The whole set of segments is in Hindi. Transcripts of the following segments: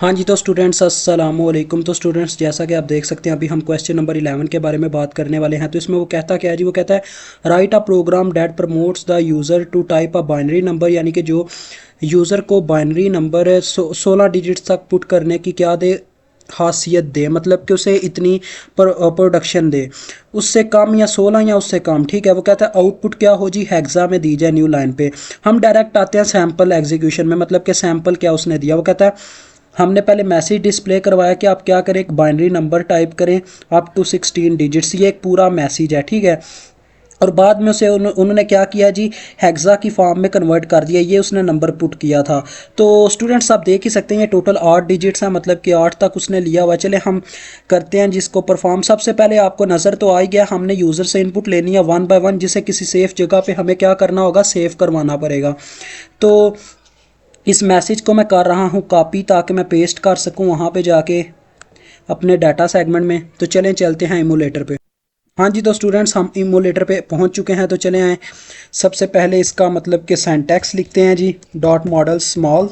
हाँ जी, तो स्टूडेंट्स अस्सलाम वालेकुम। तो स्टूडेंट्स, जैसा कि आप देख सकते हैं अभी हम क्वेश्चन नंबर 11 के बारे में बात करने वाले हैं। तो इसमें वो कहता क्या है जी, वो कहता है write a program that promotes the user to type a binary number, यानी कि जो यूज़र को बाइनरी नंबर 16 डिजिट्स तक पुट करने की क्या दे, खासियत दे, मतलब कि उसे इतनी प्रोडक्शन दे, उससे कम या 16 या उससे कम। ठीक है, वो कहता है आउटपुट क्या हो जी, हेक्सा में दी जाए न्यू लाइन पे। हम डायरेक्ट आते हैं सैम्पल एग्जीक्यूशन में, मतलब कि सैम्पल क्या उसने दिया। वो कहता है हमने पहले मैसेज डिस्प्ले करवाया कि आप क्या करें, एक बाइनरी नंबर टाइप करें अप टू 16 डिजिट्स, ये एक पूरा मैसेज है। ठीक है, और बाद में उसे उन्होंने क्या किया जी, हेक्सा की फॉर्म में कन्वर्ट कर दिया, ये उसने नंबर पुट किया था। तो स्टूडेंट्स आप देख ही सकते हैं ये टोटल 8 डिजिट्स हैं, मतलब कि 8 तक उसने लिया हुआ। चले हम करते हैं जिसको परफॉर्म। सबसे पहले आपको नज़र तो आ ही गया, हमने यूज़र से इनपुट लेनी है 1 बाय 1, जिसे किसी सेफ जगह पे हमें क्या करना होगा, सेव करवाना पड़ेगा। तो इस मैसेज को मैं कर रहा हूँ कॉपी, ताकि मैं पेस्ट कर सकूँ वहाँ पे जाके अपने डाटा सेगमेंट में। तो चलें चलते हैं इमोलेटर पे। हाँ जी, तो स्टूडेंट्स हम इमोलेटर पे पहुँच चुके हैं। तो चले आए, सबसे पहले इसका मतलब कि सिंटैक्स लिखते हैं G, dot model small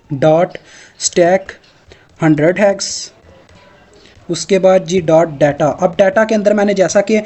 dot stack 100 hacks. उसके बाद जी डॉट डाटा। अब डाटा के अंदर मैंने जैसा कि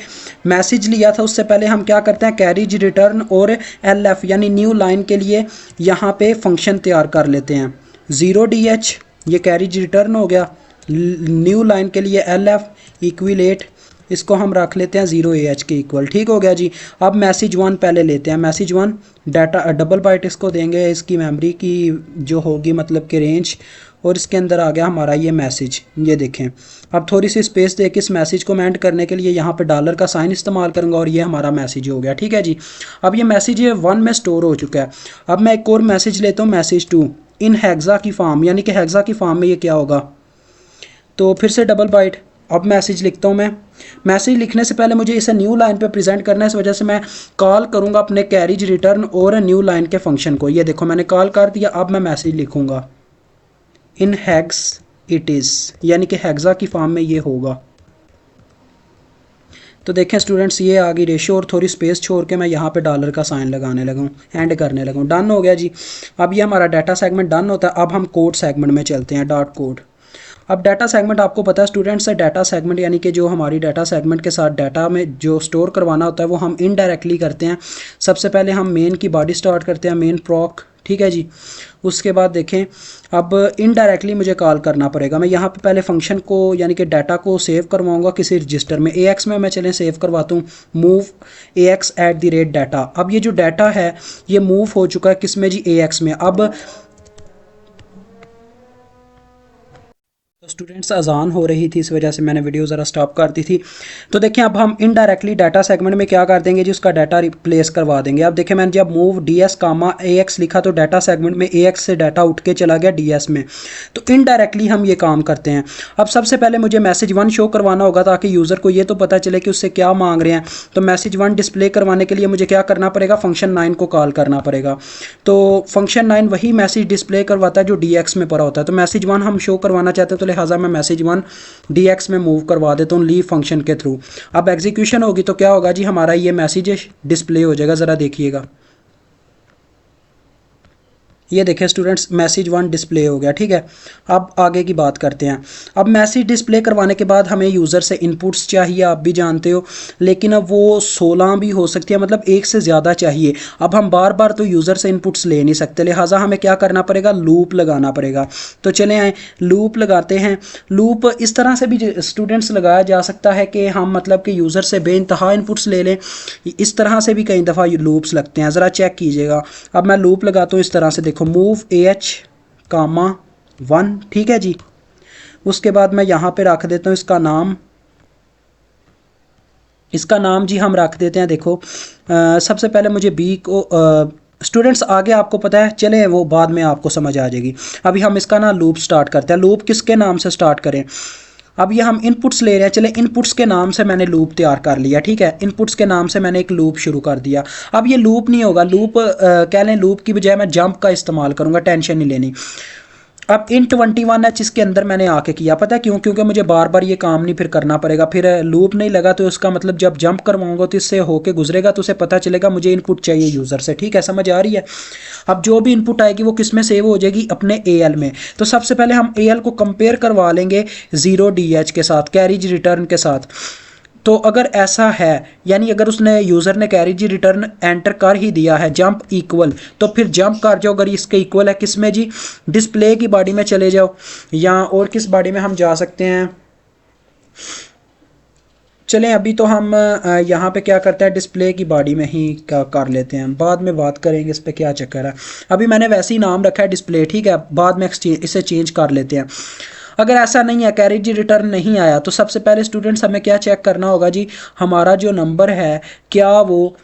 मैसेज लिया था, उससे पहले हम क्या करते हैं, कैरिज रिटर्न और एल एफ यानी न्यू लाइन के लिए यहाँ पे फंक्शन तैयार कर लेते हैं। 0DH ये कैरिज रिटर्न हो गया, न्यू लाइन के लिए एल एफ इक्विलेट, इसको हम रख लेते हैं 0AH के इक्वल। ठीक हो गया जी। अब मैसेज 1 पहले लेते हैं, मैसेज 1 डाटा डबल बाइट इसको देंगे, इसकी मेमोरी की जो होगी मतलब कि रेंज, और इसके अंदर आ गया हमारा ये मैसेज। ये देखें, अब थोड़ी सी स्पेस दे के इस मैसेज को मैं एंड करने के लिए यहाँ पे डॉलर का साइन इस्तेमाल करूँगा, और ये हमारा मैसेज हो गया। ठीक है जी, अब ये मैसेज ये 1 में स्टोर हो चुका है। अब मैं एक और मैसेज लेता हूँ, मैसेज 2 इन हेक्सा की फॉर्म, यानी कि हेक्सा की फॉर्म में ये क्या होगा। तो फिर से डबल बाइट, अब मैसेज लिखता हूँ मैं। मैसेज लिखने से पहले मुझे इसे न्यू लाइन पे प्रेजेंट करना है, इस वजह से मैं कॉल करूँगा अपने कैरिज रिटर्न और न्यू लाइन के फंक्शन को। ये देखो मैंने कॉल कर दिया। अब मैं मैसेज लिखूँगा इन हैग्स इट इज़, यानी कि हेक्सा की फॉर्म में ये होगा। तो देखें स्टूडेंट्स, ये आ गई रेशो, और थोड़ी स्पेस छोड़ के मैं यहाँ पे डॉलर का साइन लगाने लगा हूँ, एंड करने लगा हूँ। डन हो गया जी। अब ये हमारा डाटा सेगमेंट डन होता है। अब हम कोड सेगमेंट में चलते हैं, डॉट कोड। अब डाटा सेगमेंट आपको पता है स्टूडेंट्स है, डाटा सेगमेंट यानी कि जो हमारी डाटा सेगमेंट के साथ डाटा में जो स्टोर करवाना होता है वो हम इनडायरेक्टली करते हैं। सबसे पहले हम मेन की बॉडी स्टार्ट करते हैं, मेन प्रॉक। ठीक है जी, उसके बाद देखें अब इनडायरेक्टली मुझे कॉल करना पड़ेगा। मैं यहाँ पे पहले फंक्शन को यानी कि डाटा को सेव करवाऊंगा किसी रजिस्टर में, AX में मैं चलें सेव करवाता हूँ, मूव AX @डाटा। अब ये जो डाटा है ये मूव हो चुका है किस में जी, AX में। अब तो स्टूडेंट्स अजान हो रही थी, इस वजह से मैंने वीडियो ज़रा स्टॉप कर दी थी। तो देखें अब हम इनडायरेक्टली डाटा सेगमेंट में क्या कर देंगे जी, उसका डाटा रिप्लेस करवा देंगे। अब देखें मैंने जब मूव DS कामा AX लिखा तो डाटा सेगमेंट में AX से डाटा उठ के चला गया DS में। तो इनडायरेक्टली हम ये काम करते हैं। अब सबसे पहले मुझे मैसेज 1 शो करवाना होगा, ताकि यूज़र को ये तो पता चले कि उससे क्या मांग रहे हैं। तो मैसेज 1 डिस्प्ले करवाने के लिए मुझे क्या करना पड़ेगा, फंक्शन 9 को कॉल करना पड़ेगा। तो फंक्शन 9 वही मैसेज डिस्प्ले करवाता है जो DX में पड़ा होता है। तो मैसेज 1 हम शो करवाना चाहते हैं, तो लिहाजा मैं मैसेज 1 DX में मूव करवा देता हूँ लीव फंक्शन के थ्रू। अब एग्जीक्यूशन होगी तो क्या होगा जी, हमारा ये मैसेज डिस्प्ले हो जाएगा। ज़रा देखिएगा, ये देखें स्टूडेंट्स, मैसेज 1 डिस्प्ले हो गया। ठीक है, अब आगे की बात करते हैं। अब मैसेज डिस्प्ले करवाने के बाद हमें यूज़र से इनपुट्स चाहिए, आप भी जानते हो, लेकिन अब वो 16 भी हो सकती है, मतलब एक से ज़्यादा चाहिए। अब हम बार बार तो यूज़र से इनपुट्स ले नहीं सकते, लिहाजा हमें क्या करना पड़ेगा, लूप लगाना पड़ेगा। तो चले आए लूप लगाते हैं। लूप इस तरह से भी स्टूडेंट्स लगाया जा सकता है कि हम मतलब कि यूज़र से बेइंतहा इनपुट्स ले लें, इस तरह से भी कई दफ़ा लूप्स लगते हैं, ज़रा चेक कीजिएगा। अब मैं लूप लगाता हूँ इस तरह से, देखो मूव AH कामा 1। ठीक है जी, उसके बाद मैं यहाँ पे रख देता हूँ इसका नाम, इसका नाम जी हम रख देते हैं, देखो सबसे पहले मुझे B को स्टूडेंट्स आगे आपको पता है, चले वो बाद में आपको समझ आ जाएगी। अभी हम इसका ना लूप स्टार्ट करते हैं। लूप किसके नाम से स्टार्ट करें, अब ये हम इनपुट्स ले रहे हैं, चले इनपुट्स के नाम से मैंने लूप तैयार कर लिया। ठीक है, इनपुट्स के नाम से मैंने एक लूप शुरू कर दिया। अब ये लूप नहीं होगा, लूप कह लें लूप की बजाय मैं जंप का इस्तेमाल करूँगा, टेंशन नहीं लेनी। अब इन 21 इसके अंदर मैंने आके किया, पता है क्यों? क्योंकि मुझे बार बार ये काम नहीं फिर करना पड़ेगा, फिर लूप नहीं लगा तो उसका मतलब जब जंप करवाऊंगा तो इससे होके गुजरेगा तो उसे पता चलेगा मुझे इनपुट चाहिए यूज़र से। ठीक है, समझ आ रही है? अब जो भी इनपुट आएगी वो किस में सेव हो जाएगी? अपने AL में। तो सबसे पहले हम AL को कंपेयर करवा लेंगे 0DH के साथ, कैरीज रिटर्न के साथ। तो अगर ऐसा है, यानी अगर उसने यूज़र ने कैरेज रिटर्न एंटर कर ही दिया है जंप इक्वल, तो फिर जंप कर जाओ अगर इसके इक्वल है किस में जी? डिस्प्ले की बॉडी में चले जाओ, या और किस बॉडी में हम जा सकते हैं? चलें अभी तो हम यहाँ पे क्या करते हैं, डिस्प्ले की बॉडी में ही कर लेते हैं, बाद में बात करेंगे इस पर क्या चक्कर है। अभी मैंने वैसे ही नाम रखा है डिस्प्ले, ठीक है, बाद में इसे चेंज कर लेते हैं। अगर ऐसा नहीं है, कैरेज रिटर्न नहीं आया, तो सबसे पहले स्टूडेंट्स हमें क्या चेक करना होगा जी? हमारा जो नंबर है क्या वो,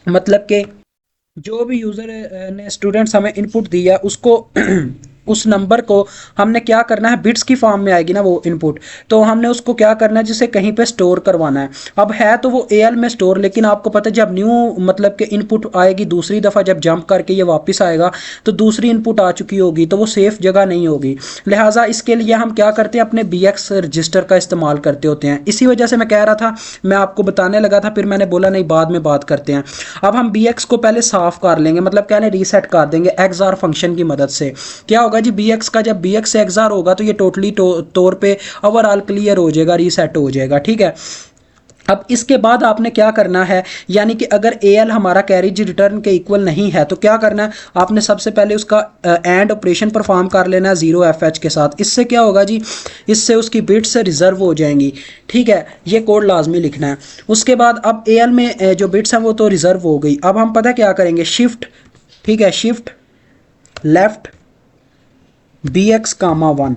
मतलब कि जो भी यूज़र ने स्टूडेंट्स हमें इनपुट दिया उसको उस नंबर को हमने क्या करना है, बिट्स की फॉर्म में आएगी ना वो इनपुट, तो हमने उसको क्या करना है, जिसे कहीं पे स्टोर करवाना है। अब है तो वो AL में स्टोर, लेकिन आपको पता है जब न्यू मतलब कि इनपुट आएगी दूसरी दफ़ा, जब जंप करके ये वापस आएगा तो दूसरी इनपुट आ चुकी होगी, तो वो सेफ जगह नहीं होगी। लिहाजा इसके लिए हम क्या करते हैं, अपने BX रजिस्टर का इस्तेमाल करते होते हैं। इसी वजह से मैं कह रहा था, मैं आपको बताने लगा था, फिर मैंने बोला नहीं बाद में बात करते हैं। अब हम BX को पहले साफ कर लेंगे, मतलब कहने रीसेट कर देंगे XOR फंक्शन की मदद से। क्या होगा जी, BX का जब BX से XOR होगा तो ये टोटली तौर पे ओवरऑल क्लियर हो जाएगा, रीसेट हो जाएगा। ठीक है, अब इसके बाद आपने क्या करना है, यानी कि अगर AL हमारा कैरेज रिटर्न के इक्वल नहीं है तो क्या करना है, आपने सबसे पहले उसका एंड ऑपरेशन परफॉर्म कर लेना है 0FH के साथ। इससे क्या होगा जी, इससे उसकी बिट्स रिजर्व हो जाएंगी। ठीक है, ये कोड लाजमी लिखना है। उसके बाद अब AL में जो बिट्स हैं वो तो रिजर्व हो गई। अब हम पता क्या करेंगे, शिफ्ट, ठीक है, शिफ्ट लेफ्ट BX कामा 1।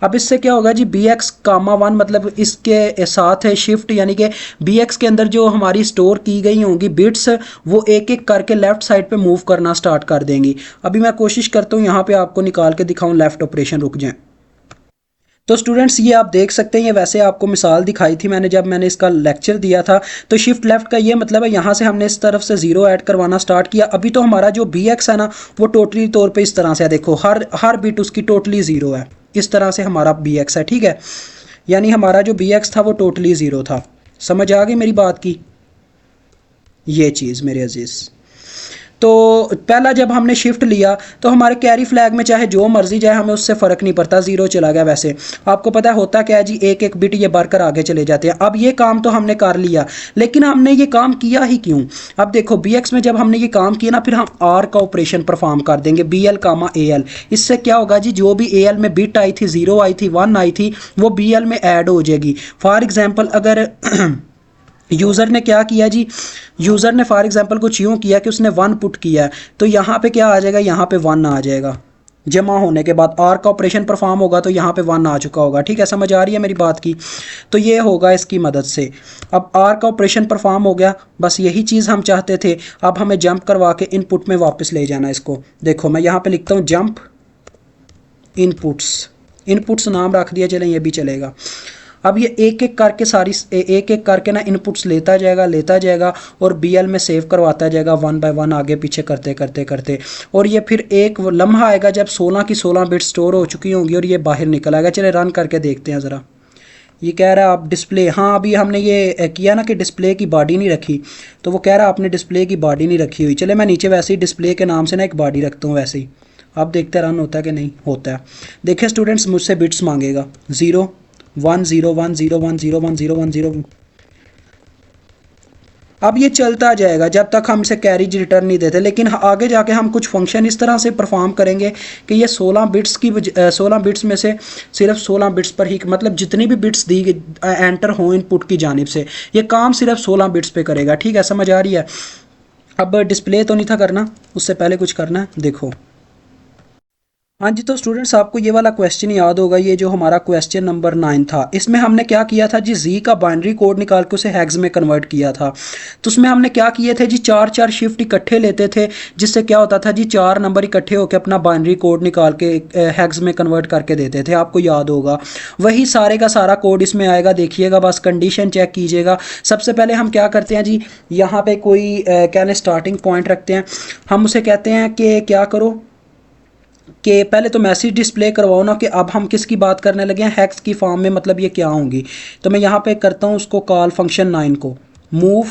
अब इससे क्या होगा जी, BX कामा 1 मतलब इसके साथ है शिफ्ट, यानी कि BX के अंदर जो हमारी स्टोर की गई होंगी बिट्स, वो एक एक करके लेफ्ट साइड पे मूव करना स्टार्ट कर देंगी। अभी मैं कोशिश करता हूँ यहाँ पे आपको निकाल के दिखाऊँ लेफ्ट ऑपरेशन, रुक जाए। तो स्टूडेंट्स ये आप देख सकते हैं, ये वैसे आपको मिसाल दिखाई थी मैंने जब मैंने इसका लेक्चर दिया था। तो शिफ्ट लेफ्ट का ये मतलब है यहाँ से हमने इस तरफ से 0 ऐड करवाना स्टार्ट किया। अभी तो हमारा जो BX है ना वो टोटली तौर पे इस तरह से है, देखो हर बिट उसकी टोटली 0 है, इस तरह से हमारा BX है। ठीक है, यानी हमारा जो BX था वो टोटली 0 था। समझ आ गई मेरी बात की ये चीज़ मेरे अजीज़? तो पहला जब हमने शिफ्ट लिया तो हमारे कैरी फ्लैग में चाहे जो मर्जी जाए हमें उससे फ़र्क नहीं पड़ता, 0 चला गया। वैसे आपको पता होता क्या है जी, एक एक बिट ये बढ़कर आगे चले जाते हैं। अब ये काम तो हमने कर लिया, लेकिन हमने ये काम किया ही क्यों? अब देखो BX में जब हमने ये काम किया ना, फिर हम R का ऑपरेशन परफॉर्म कर देंगे, BL कामा AL। इससे क्या होगा जी, जो भी AL में बिट आई थी, 0 आई थी, 1 आई थी, वो BL में ऐड हो जाएगी। फॉर एग्जाम्पल अगर यूज़र ने क्या किया जी, यूज़र ने फॉर एग्जांपल कुछ यूँ किया कि उसने 1 पुट किया है, तो यहाँ पे क्या आ जाएगा, यहाँ पे 1 आ जाएगा। जमा होने के बाद R का ऑपरेशन परफॉर्म होगा तो यहाँ पे 1 आ चुका होगा। ठीक है, समझ आ रही है मेरी बात की? तो ये होगा इसकी मदद से। अब R का ऑपरेशन परफॉर्म हो गया, बस यही चीज़ हम चाहते थे। अब हमें जंप करवा के इनपुट में वापस ले जाना इसको। देखो मैं यहाँ पर लिखता हूँ जंप इनपुट्स नाम रख दिया, चलें ये भी चलेगा। अब ये एक एक करके एक एक करके ना इनपुट्स लेता जाएगा और BL में सेव करवाता जाएगा 1 बाय 1 आगे पीछे करते। और ये फिर एक लम्हा आएगा जब 16 की 16 बिट स्टोर हो चुकी होंगी और ये बाहर निकल आएगा। चले रन करके देखते हैं ज़रा। ये कह रहा है आप डिस्प्ले, हाँ अभी हमने ये किया ना कि डिस्प्ले की बॉडी नहीं रखी, तो वो कह रहा है आपने डिस्प्ले की बॉडी नहीं रखी हुई। चले मैं नीचे वैसे ही डिस्प्ले के नाम से ना एक बॉडी रखता हूँ वैसे ही। आप देखते रन होता है कि नहीं होता है। देखिए स्टूडेंट्स, मुझसे बिट्स मांगेगा 0 1 0 1 0 1 0 1 0 1 0। अब ये चलता जाएगा जब तक हम इसे कैरेज रिटर्न नहीं देते, लेकिन आगे जाके हम कुछ फंक्शन इस तरह से परफॉर्म करेंगे कि ये 16 बिट्स में से सिर्फ 16 बिट्स पर ही, मतलब जितनी भी बिट्स दी एंटर हो इनपुट की जानिब से, ये काम सिर्फ 16 बिट्स पे करेगा। ठीक है, समझ आ रही है? अब डिस्प्ले तो नहीं था करना, उससे पहले कुछ करना है, देखो। हाँ जी, तो स्टूडेंट्स आपको ये वाला क्वेश्चन याद होगा, ये जो हमारा क्वेश्चन नंबर 9 था। इसमें हमने क्या किया था जी, जी का बाइनरी कोड निकाल के उसे हैग्स में कन्वर्ट किया था। तो उसमें हमने क्या किए थे जी, 4 शिफ्ट इकट्ठे लेते थे, जिससे क्या होता था जी, 4 नंबर इकट्ठे होकर अपना बाइनरी कोड निकाल के हैग्स में कन्वर्ट करके देते थे। आपको याद होगा, वही सारे का सारा कोड इसमें आएगा। देखिएगा, बस कंडीशन चेक कीजिएगा। सबसे पहले हम क्या करते हैं जी, यहाँ पर कोई कहने स्टार्टिंग पॉइंट रखते हैं, हम उसे कहते हैं कि क्या करो, कि पहले तो मैसेज डिस्प्ले करवाओ ना कि अब हम किसकी बात करने लगे हैं, हैक्स की फॉर्म में, मतलब ये क्या होंगी। तो मैं यहाँ पे करता हूँ उसको कॉल फंक्शन 9 को, मूव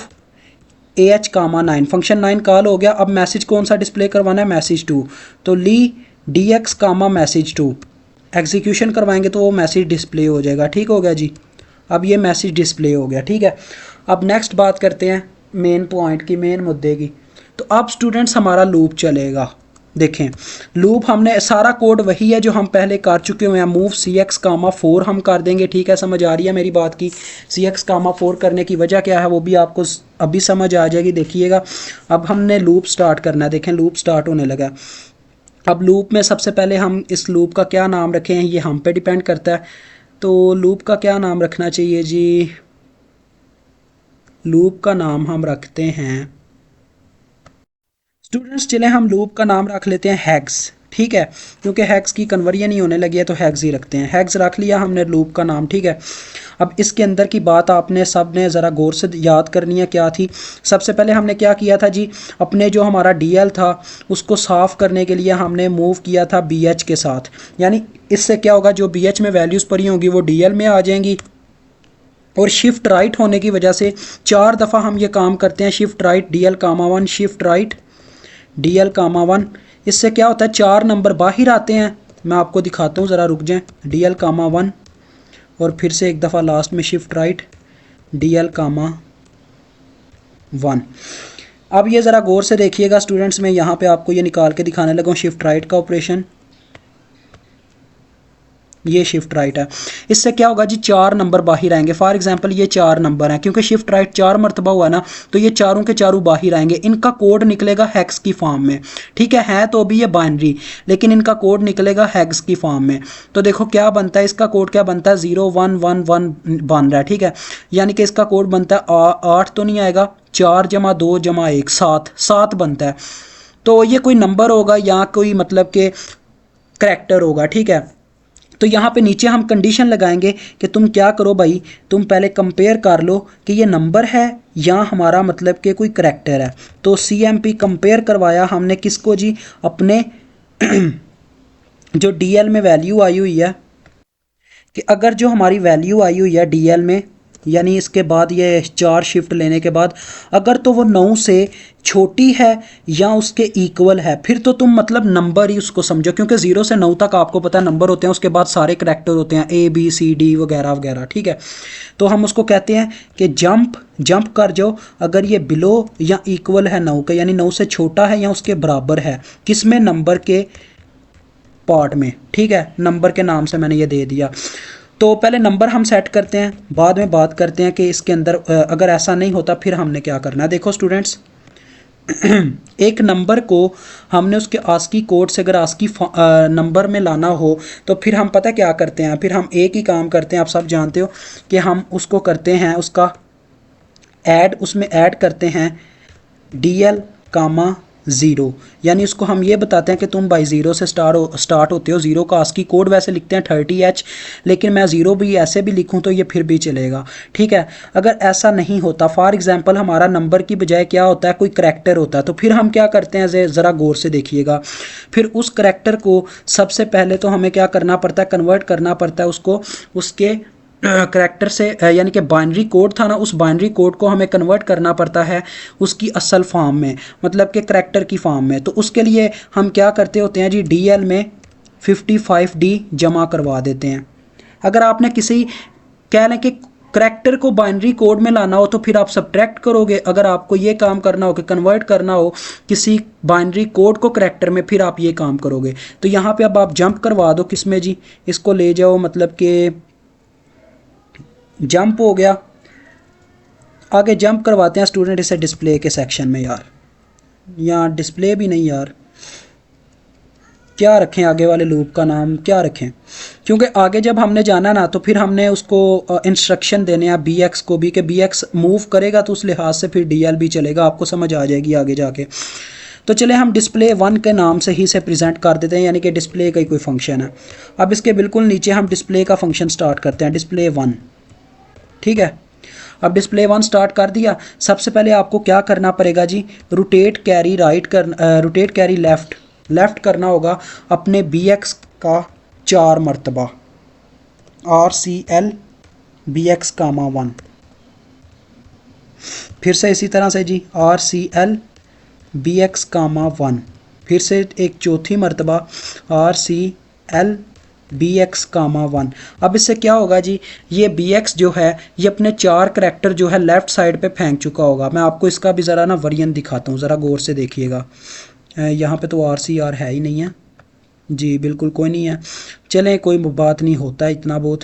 AH कामा 9, फंक्शन 9 कॉल हो गया। अब मैसेज कौन सा डिस्प्ले करवाना है, मैसेज 2, तो ली DX कामा मैसेज 2, एग्जीक्यूशन करवाएंगे तो वो मैसेज डिस्प्ले हो जाएगा। ठीक हो गया जी, अब ये मैसेज डिस्प्ले हो गया। ठीक है, अब नेक्स्ट बात करते हैं मेन पॉइंट की, मेन मुद्दे की। तो अब स्टूडेंट्स हमारा लूप चलेगा। देखें लूप हमने सारा कोड वही है जो हम पहले कर चुके हुए हैं, मूव CX कामा 4 हम कर देंगे। ठीक है, समझ आ रही है मेरी बात की। CX कामा 4 करने की वजह क्या है वो भी आपको अभी समझ आ जाएगी, देखिएगा। अब हमने लूप स्टार्ट करना है, देखें लूप स्टार्ट होने लगा। अब लूप में सबसे पहले हम इस लूप का क्या नाम रखें, ये हम पे डिपेंड करता है। तो लूप का क्या नाम रखना चाहिए जी, लूप का नाम हम रखते हैं स्टूडेंट्स, चले हम लूप का नाम रख लेते हैं हैग्स। ठीक है, क्योंकि हैग्स की कन्वर्जन ही होने लगी है तो हैग्स ही रखते हैं। हैग्स रख लिया हमने लूप का नाम। ठीक है, अब इसके अंदर की बात आपने सब ने ज़रा गौर से याद करनी है, क्या थी। सबसे पहले हमने क्या किया था जी, अपने जो हमारा DL था उसको साफ़ करने के लिए हमने मूव किया था BH के साथ। यानी इससे क्या होगा, जो BH में वैल्यूज़ पड़ी होंगी वो DL में आ जाएंगी। और शिफ्ट राइट होने की वजह से 4 दफ़ा हम ये काम करते हैं, शिफ्ट राइट DL कामा 1, शिफ्ट राइट DL कामा 1। इससे क्या होता है, 4 नंबर बाहर आते हैं। मैं आपको दिखाता हूँ, ज़रा रुक जाएं। DL कामा 1 और फिर से एक दफ़ा लास्ट में शिफ्ट राइट DL कामा 1। अब ये ज़रा गौर से देखिएगा स्टूडेंट्स, मैं यहाँ पे आपको ये निकाल के दिखाने लगा हूँ शिफ्ट राइट का ऑपरेशन। ये शिफ्ट राइट है, इससे क्या होगा जी, 4 नंबर बाहर आएंगे। फॉर एग्जांपल ये 4 नंबर हैं, क्योंकि शिफ्ट राइट 4 मरतबा हुआ ना, तो ये चारों के चारों बाहर आएंगे। इनका कोड निकलेगा हैक्स की फॉर्म में। ठीक है तो अभी ये बाइनरी, लेकिन इनका कोड निकलेगा हैक्स की फॉर्म में। तो देखो क्या बनता है, इसका कोड क्या बनता है, 0 1 1 1 बन रहा है। ठीक है, यानी कि इसका कोड बनता है 8 तो नहीं आएगा, 4 जमा 2 जमा 1 7 बनता है। तो ये कोई नंबर होगा या कोई मतलब के करैक्टर होगा। ठीक है, तो यहाँ पे नीचे हम कंडीशन लगाएंगे कि तुम क्या करो भाई, तुम पहले कंपेयर कर लो कि ये नंबर है या हमारा मतलब कि कोई करैक्टर है। तो CMP कंपेयर करवाया हमने किसको जी, अपने जो DL में वैल्यू आई हुई है, कि अगर जो हमारी वैल्यू आई हुई है DL में, यानी इसके बाद ये 4 शिफ्ट लेने के बाद, अगर तो वो 9 से छोटी है या उसके इक्वल है, फिर तो तुम मतलब नंबर ही उसको समझो, क्योंकि 0 से 9 तक आपको पता है नंबर होते हैं, उसके बाद सारे करैक्टर होते हैं ABCD वगैरह वगैरह। ठीक है, तो हम उसको कहते हैं कि जंप कर जाओ अगर ये बिलो या इक्वल है 9 के, यानी 9 से छोटा है या उसके बराबर है, किसमें, नंबर के पार्ट में। ठीक है, नंबर के नाम से मैंने ये दे दिया। तो पहले नंबर हम सेट करते हैं, बाद में बात करते हैं कि इसके अंदर अगर ऐसा नहीं होता फिर हमने क्या करना है। देखो स्टूडेंट्स, एक नंबर को हमने उसके आस्की कोड से अगर आस्की नंबर में लाना हो तो फिर हम पता क्या करते हैं, फिर हम एक ही काम करते हैं, आप सब जानते हो कि हम उसको करते हैं उसका ऐड, उसमें ऐड करते हैं DL कामा 0, यानी उसको हम ये बताते हैं कि तुम बाई 0 से स्टार्ट होते हो। 0 का आस्की कोड वैसे लिखते हैं 30H, लेकिन मैं 0 भी ऐसे भी लिखूं तो ये फिर भी चलेगा। ठीक है, अगर ऐसा नहीं होता, फॉर एग्जांपल हमारा नंबर की बजाय क्या होता है, कोई करैक्टर होता है, तो फिर हम क्या करते हैं, ज़रा गौर से देखिएगा। फिर उस करैक्टर को सबसे पहले तो हमें क्या करना पड़ता है, कन्वर्ट करना पड़ता है उसको उसके करैक्टर से, यानी कि बाइनरी कोड था ना, उस बाइनरी कोड को हमें कन्वर्ट करना पड़ता है उसकी असल फॉर्म में, मतलब कि करैक्टर की फॉर्म में। तो उसके लिए हम क्या करते होते हैं जी, DL में 55D जमा करवा देते हैं। अगर आपने किसी कह लें कि करैक्टर को बाइनरी कोड में लाना हो तो फिर आप सब्ट्रैक्ट करोगे। अगर आपको ये काम करना हो कि कन्वर्ट करना हो किसी बाइनरी कोड को करैक्टर में, फिर आप ये काम करोगे। तो यहाँ पे अब आप जंप करवा दो, किसमें जी, इसको ले जाओ, मतलब कि जंप हो गया। आगे जंप करवाते हैं स्टूडेंट इसे डिस्प्ले के सेक्शन में। यार यहाँ डिस्प्ले भी नहीं, यार क्या रखें आगे वाले लूप का नाम, क्या रखें, क्योंकि आगे जब हमने जाना ना तो फिर हमने उसको इंस्ट्रक्शन देने हैं BX को भी, कि BX मूव करेगा तो उस लिहाज से फिर DL भी चलेगा, आपको समझ आ जाएगी आगे जाके। तो चले हम डिस्प्ले 1 के नाम से ही इसे प्रेजेंट कर देते हैं, यानी कि डिस्प्ले का ही कोई फंक्शन है। अब इसके बिल्कुल नीचे हम डिस्प्ले का फंक्शन स्टार्ट करते हैं, डिस्प्ले 1। ठीक है, अब डिस्प्ले 1 स्टार्ट कर दिया। सबसे पहले आपको क्या करना पड़ेगा जी, रोटेट कैरी राइट कर, रोटेट कैरी लेफ़्ट लेफ़्ट करना होगा अपने बी एक्स का 4 मरतबा, RCL BX कामा 1। फिर से इसी तरह से जी RCL BX कामा 1, फिर से एक चौथी मरतबा RCL BX कामा 1। अब इससे क्या होगा जी, ये BX जो है ये अपने 4 करैक्टर जो है लेफ़्ट साइड पे फेंक चुका होगा। मैं आपको इसका भी ज़रा ना वेरिएंट दिखाता हूँ, ज़रा गौर से देखिएगा। यहाँ पे तो RCR है ही नहीं है जी, बिल्कुल कोई नहीं है। चलें कोई बात नहीं, होता है इतना बहुत।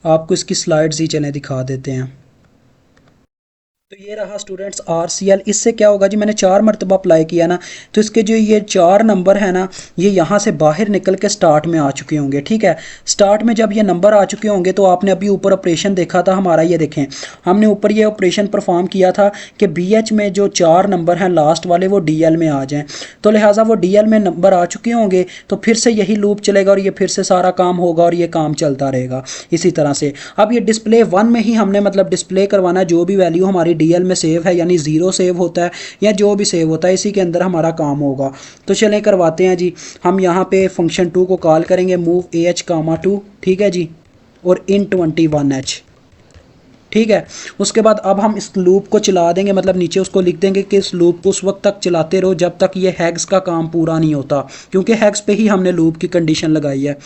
आपको इसकी स्लाइड्स ही चलें दिखा देते हैं। तो ये रहा स्टूडेंट्स RCL। इससे क्या होगा जी, मैंने 4 मरतबा अप्लाई किया ना, तो इसके जो ये 4 नंबर है ना, ये यहाँ से बाहर निकल के स्टार्ट में आ चुके होंगे। ठीक है, स्टार्ट में जब ये नंबर आ चुके होंगे तो आपने अभी ऊपर ऑपरेशन देखा था हमारा, ये देखें हमने ऊपर ये ऑपरेशन परफॉर्म किया था कि BH में जो 4 नंबर हैं लास्ट वाले वो DL में आ जाएँ, तो लिहाजा वो DL में नंबर आ चुके होंगे, तो फिर से यही लूप चलेगा और ये फिर से सारा काम होगा और ये काम चलता रहेगा इसी तरह से। अब ये डिस्प्ले 1 में ही हमने मतलब डिस्प्ले करवाना, जो भी वैल्यू हमारी DL में सेव है, यानी 0 सेव होता है या जो भी सेव होता है, इसी के अंदर हमारा काम होगा। तो चलें करवाते हैं जी। हम यहाँ पे फंक्शन 2 को कॉल करेंगे, मूव AH कामा 2, ठीक है जी, और इन 21H, ठीक है। उसके बाद अब हम इस लूप को चला देंगे, मतलब नीचे उसको लिख देंगे कि इस लूप को उस वक्त तक चलाते रहो जब तक ये हैग्स का काम पूरा नहीं होता, क्योंकि हैग्स पे ही हमने लूप की कंडीशन लगाई है।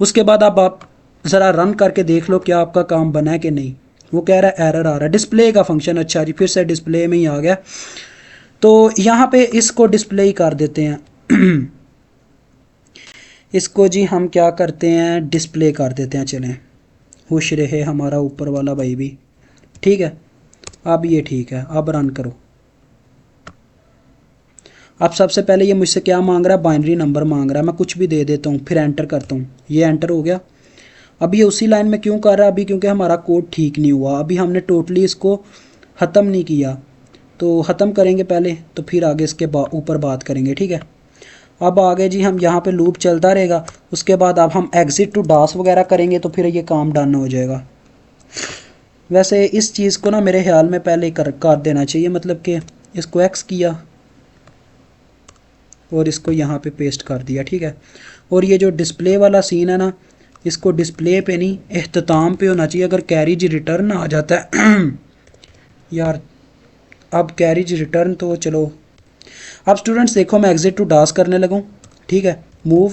उसके बाद अब आप ज़रा रन करके देख लो क्या आपका काम बना है कि नहीं। वो कह रहा है एरर आ रहा है, डिस्प्ले का फंक्शन। अच्छा जी, फिर से डिस्प्ले में ही आ गया, तो यहाँ पे इसको डिस्प्ले ही कर देते हैं। इसको जी हम क्या करते हैं, डिस्प्ले कर देते हैं। चलें, खुश रहे हमारा ऊपर वाला भाई भी, ठीक है। अब ये ठीक है, अब रन करो। अब सबसे पहले ये मुझसे क्या मांग रहा है, बाइनरी नंबर मांग रहा है। मैं कुछ भी दे देता हूँ, फिर एंटर करता हूँ, ये एंटर हो गया। अब ये उसी लाइन में क्यों कर रहा है अभी, क्योंकि हमारा कोड ठीक नहीं हुआ, अभी हमने टोटली इसको ख़त्म नहीं किया। तो ख़त्म करेंगे पहले, तो फिर आगे इसके ऊपर बात करेंगे, ठीक है। अब आगे जी हम यहाँ पे लूप चलता रहेगा। उसके बाद अब हम एग्ज़िट टू डास वगैरह करेंगे तो फिर ये काम डन हो जाएगा। वैसे इस चीज़ को ना मेरे ख्याल में पहले कर देना चाहिए, मतलब कि इसको एक्स किया और इसको यहाँ पे पेस्ट कर दिया, ठीक है। और ये जो डिस्प्ले वाला सीन है ना, इसको डिस्प्ले पे नहीं इख्तिताम पे होना चाहिए। अगर कैरिज रिटर्न आ जाता है यार, अब कैरिज रिटर्न तो चलो। अब स्टूडेंट्स देखो, मैं एग्जिट टू डास करने लगूँ, ठीक है। मूव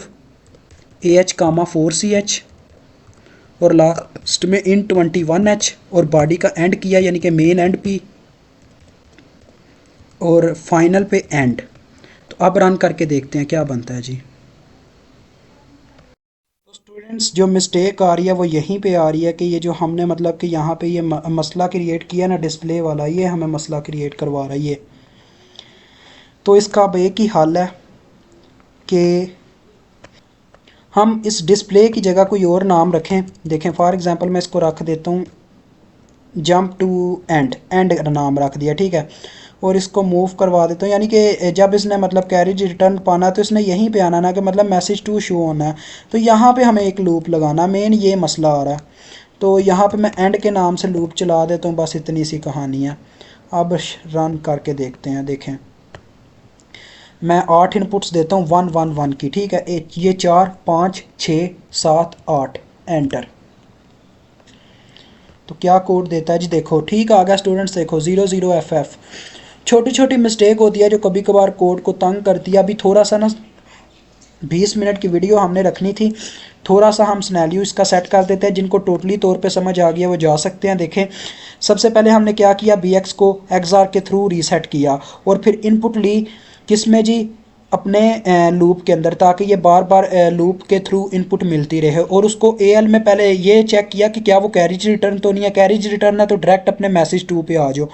AH कामा 4CH और लास्ट में इन 21H और बॉडी का एंड किया, यानी कि मेन एंड P और फाइनल पे एंड। तो अब रन करके देखते हैं क्या बनता है जी। स्टूडेंट्स जो मिस्टेक आ रही है वो यहीं पे आ रही है कि ये जो हमने मतलब कि यहाँ पे ये मसला क्रिएट किया ना डिस्प्ले वाला, ये हमें मसला क्रिएट करवा रहा है ये। तो इसका अब एक ही हल है कि हम इस डिस्प्ले की जगह कोई और नाम रखें। देखें फॉर एग्ज़ाम्पल मैं इसको रख देता हूँ जंप टू एंड, एंड नाम रख दिया, ठीक है। और इसको मूव करवा देता हूँ, यानी कि जब इसने मतलब कैरिज रिटर्न पाना तो इसने यहीं पे आना ना, कि मतलब मैसेज टू शो होना है। तो यहाँ पे हमें एक लूप लगाना, मेन ये मसला आ रहा है। तो यहाँ पे मैं एंड के नाम से लूप चला देता हूँ, बस इतनी सी कहानी है। अब रन करके देखते हैं। देखें मैं 8 इनपुट्स देता हूँ 1 1 1 की, ठीक है। ये 4 5 6 7 8 एंटर। तो क्या कोड देता है जी, देखो ठीक आ गया स्टूडेंट्स। देखो 00FF। छोटी छोटी मिस्टेक होती है जो कभी कभार कोड को तंग करती है। अभी थोड़ा सा ना 20 मिनट की वीडियो हमने रखनी थी, थोड़ा सा हम सिनेरियो इसका सेट कर देते हैं। जिनको टोटली तौर पे समझ आ गया वो जा सकते हैं। देखें सबसे पहले हमने क्या किया, BX को XOR के थ्रू रीसेट किया और फिर इनपुट ली किसमें जी, अपने लूप के अंदर, ताकि ये बार बार लूप के थ्रू इनपुट मिलती रहे। और उसको AL में पहले ये चेक किया कि क्या वो कैरिज रिटर्न तो नहीं है। कैरिज रिटर्न है तो डायरेक्ट अपने मैसेज 2 पे आ जाओ।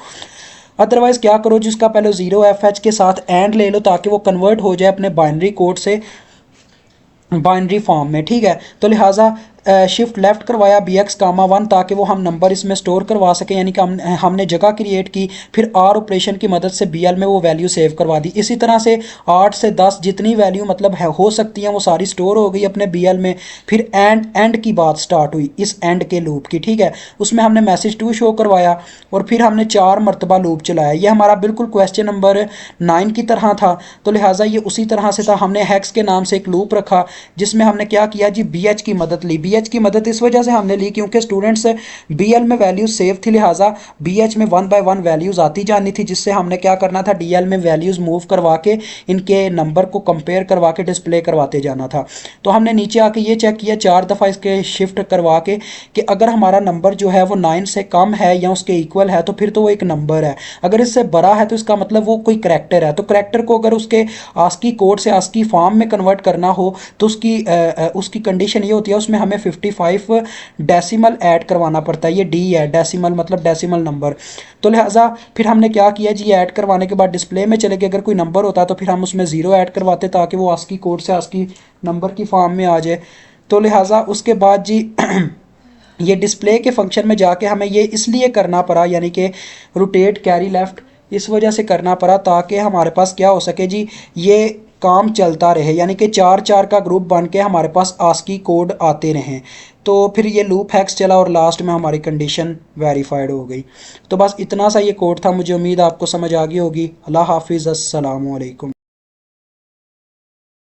अदरवाइज़ क्या करो, जिसका पहले 0FH के साथ एंड ले लो ताकि वो कन्वर्ट हो जाए अपने बाइनरी कोड से बाइनरी फॉर्म में, ठीक है। तो लिहाजा शिफ्ट लेफ्ट करवाया bx कामा 1 ताकि वो हम नंबर इसमें स्टोर करवा सकें, यानी कि हमने जगह क्रिएट की, फिर आर ऑपरेशन की मदद से bl में वो वैल्यू सेव करवा दी। इसी तरह से 8 से 10 जितनी वैल्यू मतलब है हो सकती हैं वो सारी स्टोर हो गई अपने bl में। फिर एंड की बात स्टार्ट हुई इस एंड के लूप की, ठीक है, उसमें हमने मैसेज 2 शो करवाया और फिर हमने 4 मरतबा लूप चलाया। ये हमारा बिल्कुल क्वेश्चन नंबर 9 की तरह था, तो लिहाजा ये उसी तरह से था। हमने हैक्स के नाम से एक लूप रखा जिसमें हमने क्या किया जी, bh की मदद ली। bh की मदद इस वजह से हमने ली क्योंकि स्टूडेंट्स bl में वैल्यूज सेव थी, लिहाजा bh में 1 बाय 1 वैल्यूज आती जानी थी, जिससे हमने क्या करना था, dl में वैल्यूज मूव करवा के इनके नंबर को कंपेयर करवा के डिस्प्ले करवाते जाना था। तो हमने नीचे आके ये चेक किया 4 दफ़ा इसके शिफ्ट करवा के कि अगर हमारा नंबर जो है वो 9 से कम है या उसके इक्वल है तो फिर तो वो एक नंबर है, अगर इससे बड़ा है तो इसका मतलब वो कोई करैक्टर है। तो करैक्टर को अगर उसके आस्की कोड से आस्की फॉर्म में कन्वर्ट करना हो तो उसकी कंडीशन ये होती है, उसमें हमें 55 डेसिमल ऐड करवाना पड़ता है। ये डी है, डेसिमल मतलब डेसिमल नंबर। तो लिहाजा फिर हमने क्या किया जी, ऐड करवाने के बाद डिस्प्ले में चले गए, अगर कोई नंबर होता तो फिर हम उसमें 0 ऐड करवाते ताकि वो आस्की कोड से आस्की नंबर की फॉर्म में आ जाए। तो लिहाजा उसके बाद जी ये डिस्प्ले के फंक्शन में जाके हमें ये इसलिए करना पड़ा, यानी कि रोटेट कैरी लेफ्ट इस वजह से करना पड़ा ताकि हमारे पास क्या हो सके जी, ये काम चलता रहे, यानी कि 4-4 का ग्रुप बन के हमारे पास आस्की कोड आते रहें। तो फिर ये लूप हैक्स चला और लास्ट में हमारी कंडीशन वेरीफाइड हो गई। तो बस इतना सा ये कोड था, मुझे उम्मीद आपको समझ आ गई होगी। अल्लाह हाफिज़, अस्सलाम वालेकुम।